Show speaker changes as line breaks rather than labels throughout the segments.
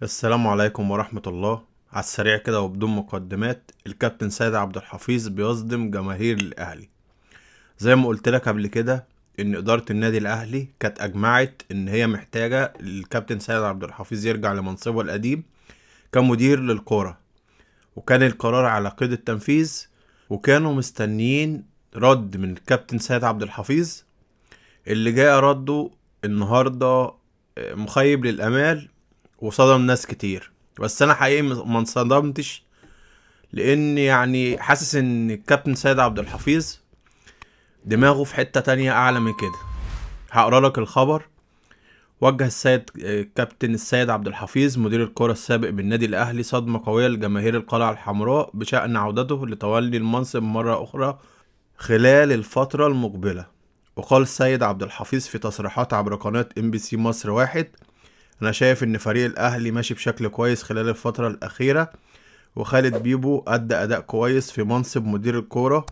السلام عليكم ورحمة الله. على السريع كده وبدون مقدمات، الكابتن سيد عبد الحفيظ بيصدم جماهير الأهلي. زي ما قلت لك قبل كده إن إدارة النادي الأهلي كانت أجمعت إن هي محتاجة الكابتن سيد عبد الحفيظ يرجع لمنصبه القديم كمدير للكرة، وكان القرار على قيد التنفيذ، وكانوا مستنيين رد من الكابتن سيد عبد الحفيظ. اللي جاء رده النهاردة مخيب للأمال وصدم ناس كتير، بس انا حقيقي ما انصدمتش، لان يعني حاسس ان الكابتن سيد عبد الحفيظ دماغه في حتة تانية اعلى من كده. هقرا لك الخبر. وجه الكابتن السيد عبد الحفيظ مدير الكرة السابق بالنادي الاهلي صدمة قوية لجماهير القلعة الحمراء بشأن عودته لتولي المنصب مرة اخرى خلال الفترة المقبلة. وقال السيد عبد الحفيظ في تصريحات عبر قناة MBC مصر واحد: انا شايف ان فريق الاهلي ماشي بشكل كويس خلال الفترة الاخيرة، وخالد بيبو ادى اداء كويس في منصب مدير الكورة،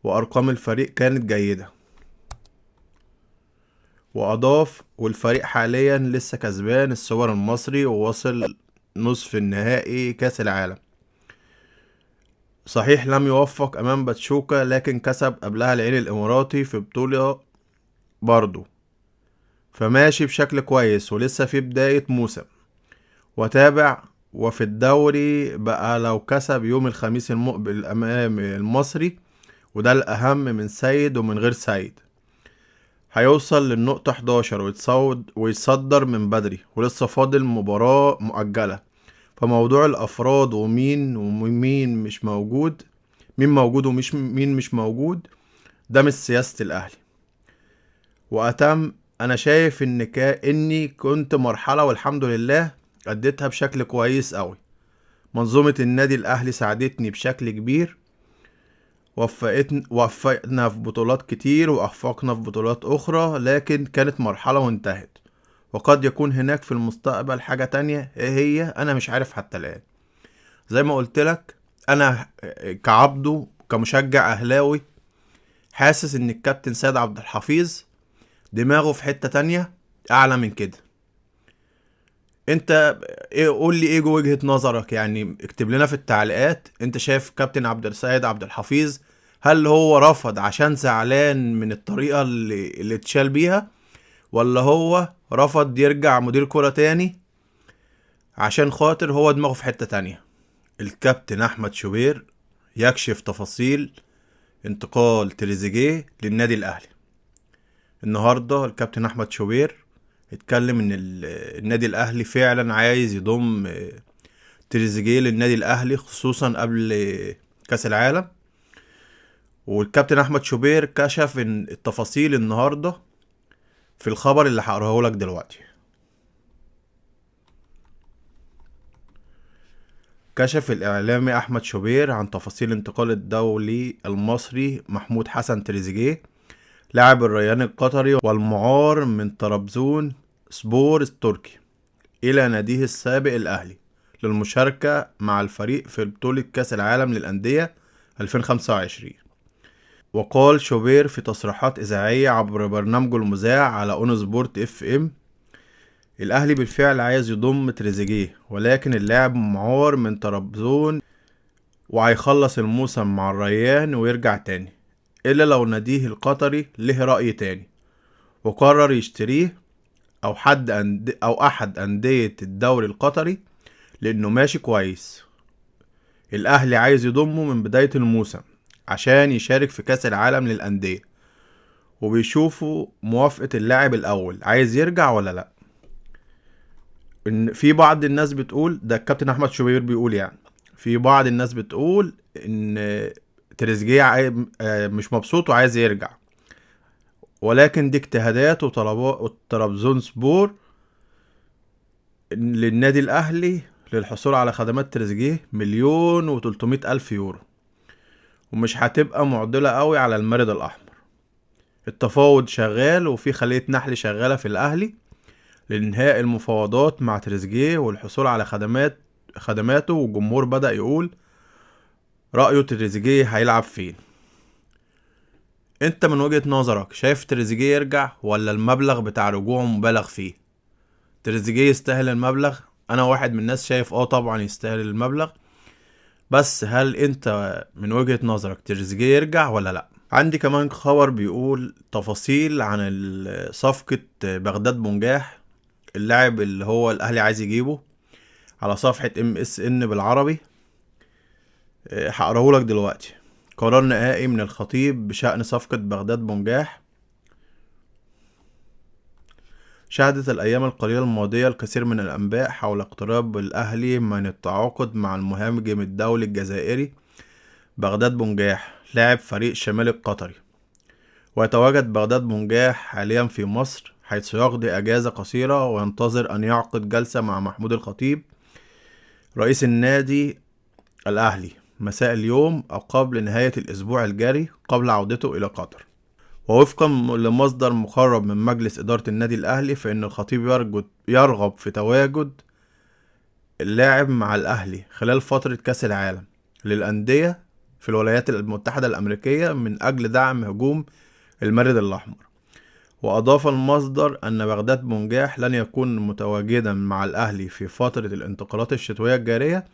وارقام الفريق كانت جيدة. واضاف: والفريق حاليا لسه كسبان السوبر المصري ووصل نصف النهائي كاس العالم. صحيح لم يوفق امام باتشوكا، لكن كسب قبلها العين الاماراتي في بطولة برضه، فماشي بشكل كويس ولسه في بداية موسم. وتابع: وفي الدوري بقى لو كسب يوم الخميس المقبل امام المصري، وده الاهم من سيد ومن غير سيد، هيوصل للنقطة 11 ويتصدر من بدري، ولسه فاضل مباراة مؤجلة. فموضوع الافراد ومين مش موجود، مين موجود ومش مين مش موجود، ده مش سياسة الاهلي. واتم: انا شايف اني كنت مرحلة والحمد لله اديتها بشكل كويس قوي. منظومة النادي الاهلي ساعدتني بشكل كبير، وفقنا في بطولات كتير واخفقنا في بطولات اخرى، لكن كانت مرحلة وانتهت، وقد يكون هناك في المستقبل حاجة تانية. ايه هي؟ انا مش عارف حتى الان. زي ما قلت لك، انا كعبده كمشجع اهلاوي حاسس ان الكابتن سيد عبد الحفيظ دماغه في حتة تانية اعلى من كده. انت ايه؟ قول لي ايه وجهة نظرك، يعني اكتب لنا في التعليقات. انت شايف كابتن عبد السيد عبد الحفيظ هل هو رفض عشان زعلان من الطريقة اللي اتشال بيها، ولا هو رفض يرجع مدير كرة تاني عشان خاطر هو دماغه في حتة تانية؟ الكابتن احمد شوبير يكشف تفاصيل انتقال تريزيجيه للنادي الاهلي. النهاردة الكابتن احمد شوبير اتكلم ان النادي الاهلي فعلا عايز يضم تريزيجيه للنادي الاهلي، خصوصا قبل كاس العالم. والكابتن احمد شوبير كشف ان التفاصيل النهارده في الخبر اللي هقراه لك دلوقتي. كشف الاعلامي احمد شوبير عن تفاصيل انتقال الدولي المصري محمود حسن تريزيجيه لاعب الريان القطري والمعار من طرابزون سبور التركي الى ناديه السابق الاهلي للمشاركة مع الفريق في بطولة كاس العالم للأندية 2025. وقال شوبير في تصريحات إذاعية عبر برنامجه المذاع على اون سبورت اف ام: الأهلي بالفعل عايز يضم تريزيجيه، ولكن اللاعب معار من طرابزون وهيخلص الموسم مع الريان ويرجع تاني، إلا لو ناديه القطري له رأي تاني وقرر يشتريه، أو أحد أندية الدوري القطري، لأنه ماشي كويس. الأهلي عايز يضمه من بداية الموسم عشان يشارك في كاس العالم للأندية، وبيشوفوا موافقة اللاعب الأول عايز يرجع ولا لأ. إن في بعض الناس بتقول، ده الكابتن أحمد شوبير بيقول، يعني في بعض الناس بتقول إن تريزيجيه مش مبسوط وعايز يرجع، ولكن دي اجتهادات وطلبات طرابزون سبور للنادي الأهلي للحصول على خدمات تريزيجيه 1,300,000 يورو، ومش هتبقى معضلة قوي على المارد الأحمر. التفاوض شغال وفي خلية نحل شغالة في الأهلي لإنهاء المفاوضات مع تريزيجيه والحصول على خدماته، والجمهور بدأ يقول رأيه تريزيجيه هيلعب فين. انت من وجهة نظرك شايف تريزيجيه يرجع، ولا المبلغ بتاع رجوعه مبالغ فيه؟ تريزيجيه يستاهل المبلغ انا واحد من الناس شايف طبعا يستاهل المبلغ، بس هل انت من وجهة نظرك تريزيجيه يرجع ولا لا؟ عندي كمان خبر بيقول تفاصيل عن صفقة بغداد بنجاح، اللاعب اللي هو الاهلي عايز يجيبه، على صفحة MSN بالعربي. هقراه لك دلوقتي. قرار نهائي من الخطيب بشأن صفقة بغداد بنجاح. شهدت الأيام القليلة الماضية الكثير من الأنباء حول اقتراب الأهلي من التعاقد مع المهاجم الدولي الجزائري بغداد بنجاح لاعب فريق شمال القطري. ويتواجد بغداد بنجاح حاليا في مصر، حيث يقضي أجازة قصيرة وينتظر أن يعقد جلسة مع محمود الخطيب رئيس النادي الأهلي مساء اليوم أو قبل نهاية الأسبوع الجاري قبل عودته إلى قطر. ووفقا لمصدر مقرب من مجلس إدارة النادي الأهلي، فإن الخطيب يرغب في تواجد اللاعب مع الأهلي خلال فترة كأس العالم للأندية في الولايات المتحدة الأمريكية من أجل دعم هجوم المارد الأحمر. وأضاف المصدر أن بغداد بنجاح لن يكون متواجدا مع الأهلي في فترة الانتقالات الشتوية الجارية،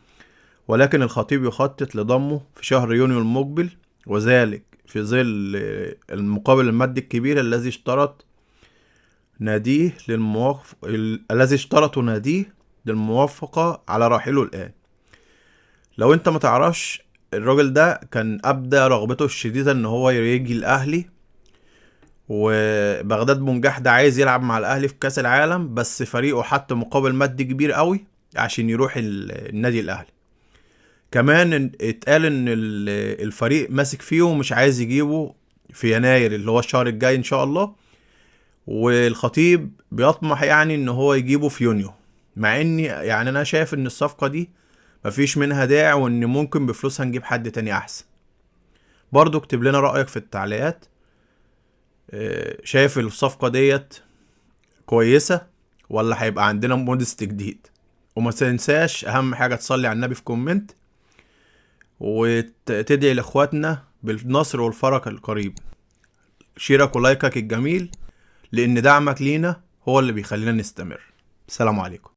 ولكن الخطيب يخطط لضمه في شهر يونيو المقبل، وذلك في ظل المقابل المادي الكبير الذي اشترطه ناديه للموافقة على رحيله الآن. لو انت ما تعرفش، الراجل ده كان أبدى رغبته الشديدة ان هو يجي الأهلي، وبغداد بنجاح ده عايز يلعب مع الأهلي في كأس العالم، بس فريقه حط مقابل مادي كبير قوي عشان يروح النادي الأهلي. كمان اتقال ان الفريق ماسك فيه ومش عايز يجيبه في يناير اللي هو الشهر الجاي ان شاء الله، والخطيب بيطمح يعني ان هو يجيبه في يونيو. مع اني يعني انا شايف ان الصفقة دي مفيش منها داعي، وان ممكن بفلوسها نجيب حد تاني احسن. برضو اكتب لنا رأيك في التعليقات. شايف الصفقة ديت كويسة ولا هيبقى عندنا مودست جديد؟ وما تنساش اهم حاجة تصلي على النبي في كومنت، وتدعي لاخواتنا بالنصر والفرج القريب. شيرك ولايكك الجميل، لان دعمك لينا هو اللي بيخلينا نستمر. السلام عليكم.